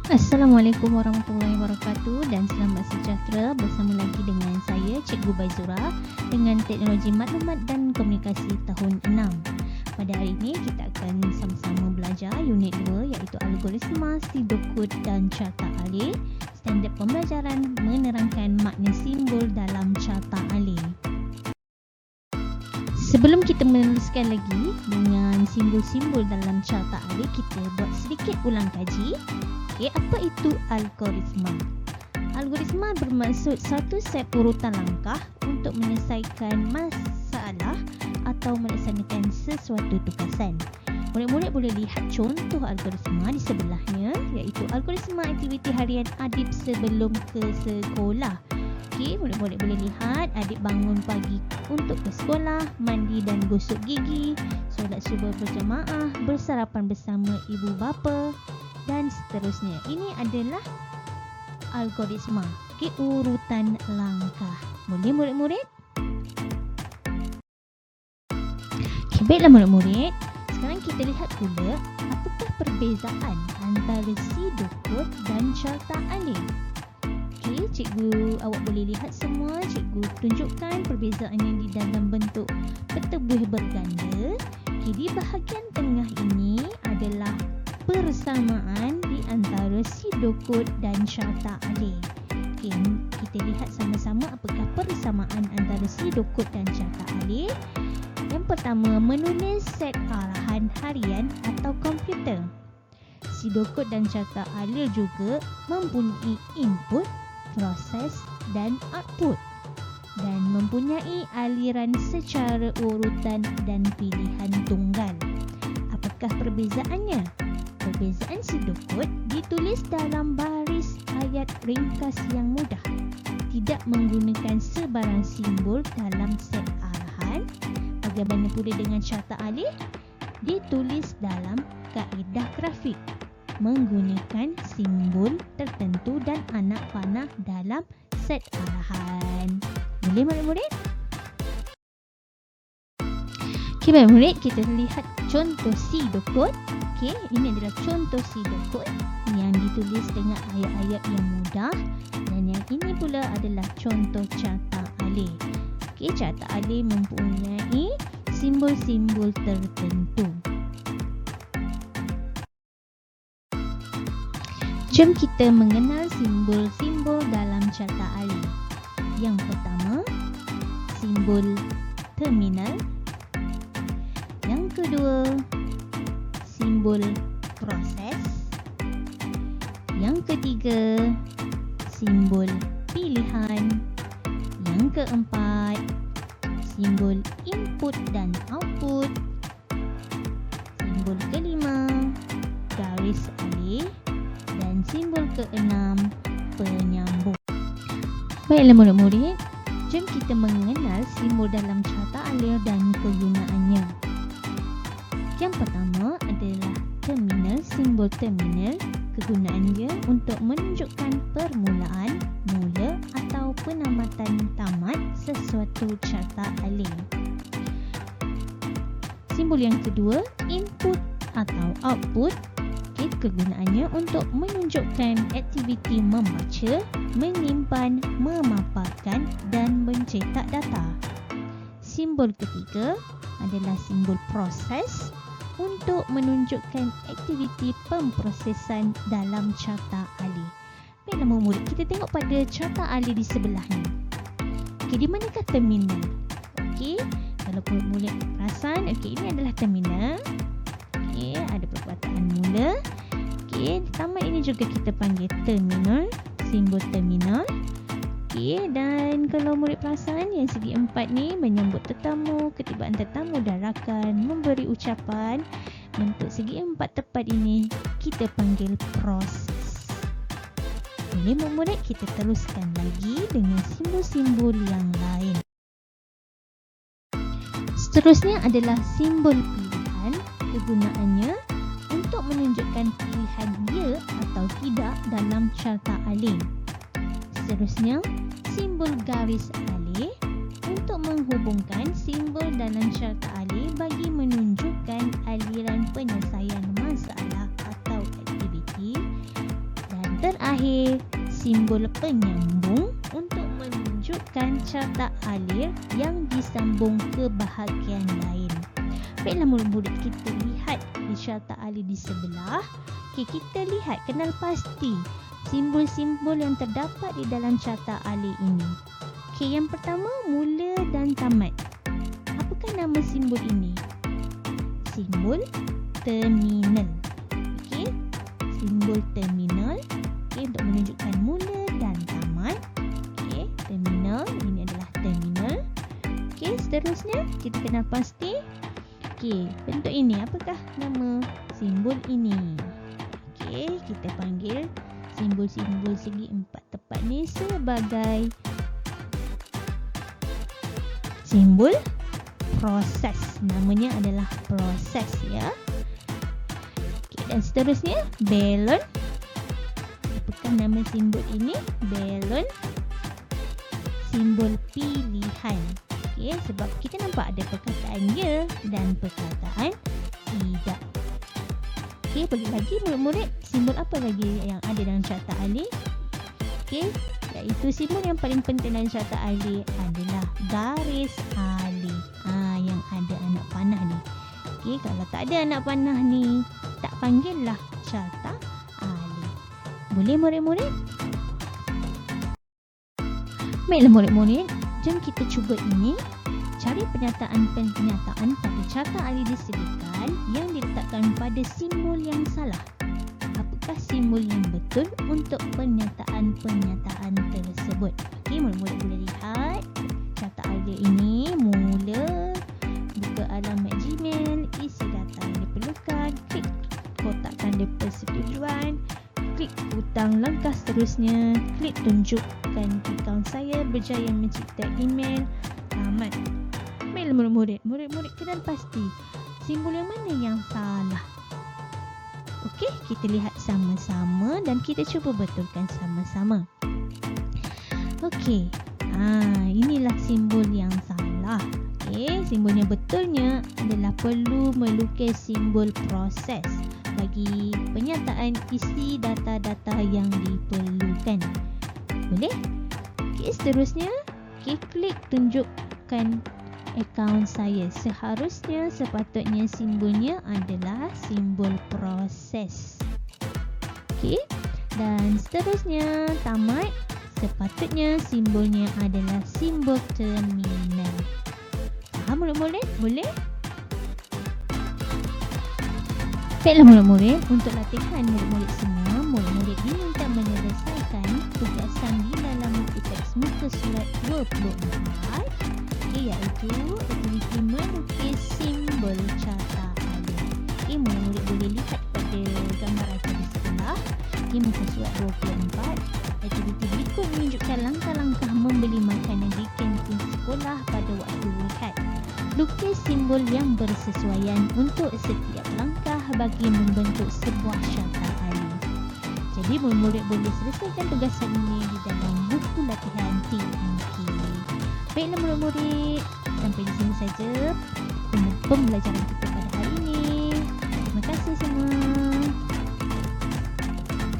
Assalamualaikum warahmatullahi wabarakatuh dan selamat sejahtera bersama lagi dengan saya Cikgu Baizura dengan Teknologi Maklumat dan Komunikasi tahun 6. Pada hari ini kita akan sama-sama belajar unit 2 iaitu algoritma, pseudocode dan carta alih. Standard pembelajaran menerangkan makna simbol dalam carta alih. Sebelum kita meneruskan lagi dengan simbol-simbol dalam carta alih, kita buat sedikit ulang kaji. Okey, apa itu algoritma? Algoritma bermaksud satu set urutan langkah untuk menyelesaikan masalah atau melaksanakan sesuatu tugasan. Murid-murid boleh lihat contoh algoritma di sebelahnya, iaitu algoritma aktiviti harian adik sebelum ke sekolah. Okey, murid-murid boleh lihat adik bangun pagi untuk ke sekolah, mandi dan gosok gigi, solat subuh berjemaah, bersarapan bersama ibu bapa dan seterusnya. Ini adalah algoritma. Okey, urutan langkah. Boleh murid-murid? Okey, baiklah murid-murid. Sekarang kita lihat pula apakah perbezaan antara pseudocode dan carta alih. Okey, cikgu awak boleh lihat semua. Cikgu tunjukkan perbezaannya di dalam bentuk peta buih berganda. Okey, di bahagian tengah ini adalah persamaan di antara pseudocode dan carta alih. Okey, kita lihat sama-sama apakah persamaan antara pseudocode dan carta alih. Yang pertama, menulis set arahan harian atau komputer. Pseudocode dan carta alih juga mempunyai input, proses dan output dan mempunyai aliran secara urutan dan pilihan tunggal. Apakah perbezaannya? Perbezaan pseudocode ditulis dalam baris ayat ringkas yang mudah, tidak menggunakan sebarang simbol dalam set arahan. Bagaimana pula dengan carta alih? Ditulis dalam kaedah grafik, menggunakan simbol tertentu dan anak panah dalam set arahan. Boleh murid-murid? Okey, baik murid, kita lihat contoh pseudocode. Okey, ini adalah contoh pseudocode yang ditulis dengan ayat-ayat yang mudah, dan yang ini pula adalah contoh carta alih. Okey, carta alih mempunyai simbol-simbol tertentu. Jom kita mengenal simbol-simbol dalam carta alih. Yang pertama, simbol terminal. Yang kedua, simbol proses. Yang ketiga, simbol pilihan. Yang keempat, simbol input dan output. Simbol kelima, garis alih. Dan simbol keenam, penyambung. Baiklah murid-murid, jom kita mengenal simbol dalam carta alih dan kegunaannya. Yang pertama adalah terminal. Simbol terminal, kegunaannya untuk menunjukkan permulaan, mula atau penamatan tamat sesuatu carta alih. Simbol yang kedua, input atau output. Kegunaannya untuk menunjukkan aktiviti membaca, menyimpan, memaparkan dan mencetak data. Simbol ketiga adalah simbol proses untuk menunjukkan aktiviti pemprosesan dalam carta alih. Baiklah murid, kita tengok pada carta alih di sebelah ni. Okey, di manakah terminal? Okey, kalau murid perasan, okey, ini adalah terminal. Okey, ada perkataan mula. Okey, tamat ini juga kita panggil terminal, simbol terminal. Okey, dan kalau murid perasan yang segi empat ni menyambut tetamu, ketibaan tetamu dan rakan, memberi ucapan. Bentuk segi empat tepat ini kita panggil proses. Boleh murid, kita teruskan lagi dengan simbol-simbol yang lain. Seterusnya adalah simbol pilihan. Kegunaannya untuk menunjukkan pilihan ya atau tidak dalam carta alih. Seterusnya, simbol garis alih untuk menghubungkan simbol dalam carta alih bagi menunjukkan aliran penyelesaian masalah atau aktiviti. Dan terakhir, simbol penyambung untuk menunjukkan carta alir yang disambung ke bahagian lain. Baiklah murid-murid, kita lihat di carta alir di sebelah. Okey, kita lihat, kenal pasti simbol-simbol yang terdapat di dalam carta alir ini. Okey, yang pertama, mula dan tamat. Apakah nama simbol ini? Simbol terminal. Okey, simbol terminal. Okey, untuk menunjukkan mula dan tamat. Okey, terminal, ini adalah terminal. Okey, seterusnya kita kenal pasti. Okey, bentuk ini, apakah nama simbol ini? Okey, kita panggil simbol-simbol segi empat tepat ni sebagai simbol proses. Namanya adalah proses, ya. Okey, dan seterusnya balon. Apakah nama simbol ini? Balon, simbol pilihan. Okey, sebab kita nampak ada perkataan ya dan perkataan tidak. Okey, bagi lagi murid-murid, simbol apa lagi yang ada dalam carta alir? Okey, iaitu simbol yang paling penting dalam carta alir adalah garis alir. Yang ada anak panah ni. Okey, kalau tak ada anak panah ni, tak panggillah carta alir. Boleh murid-murid? Baiklah murid-murid, jom kita cuba ini. Cari pernyataan-pernyataan pada carta alir disediakan yang diletakkan pada simbol yang salah. Apakah simbol yang betul untuk pernyataan-pernyataan tersebut? Okey, murid-murid boleh lihat carta alir ini. Mula, buka alamat Gmail, isi data yang diperlukan, klik kotak tanda persetujuan, klik butang langkah seterusnya, klik tunjukkan akaun saya berjaya mencipta email, tamat. Baiklah murid-murid, murid-murid kenal pasti simbol yang mana yang salah. Okey, kita lihat sama-sama dan kita cuba betulkan sama-sama. Okey, inilah simbol yang salah. Okey, simbolnya betulnya adalah perlu melukis simbol proses bagi penyataan isi data-data yang diperlukan. Boleh? Okey, seterusnya, klik tunjukkan akaun saya. Sepatutnya simbolnya adalah simbol proses. Okey, dan seterusnya tamat. Sepatutnya simbolnya adalah simbol terminal. Faham murid-murid? Boleh? Baiklah murid-murid, untuk latihan murid-murid semua, murid-murid diminta menyelesaikan tugasan di dalam buku teks muka surat 24, iaitu aktiviti melukis simbol carta alir. Murid-murid boleh lihat pada gambar icon di sebelah. Muka surat 24. Aktiviti berikut menunjukkan langkah-langkah membeli makanan di kantin sekolah pada waktu rehat. Lukis simbol yang bersesuaian untuk setiap langkah bagi membentuk sebuah carta alir. Jadi murid-murid boleh selesaikan tugasan ini di dalam buku latihan TMK. Baiklah murid-murid, sampai di sini saja pembelajaran kita pada hari ini. Terima kasih semua.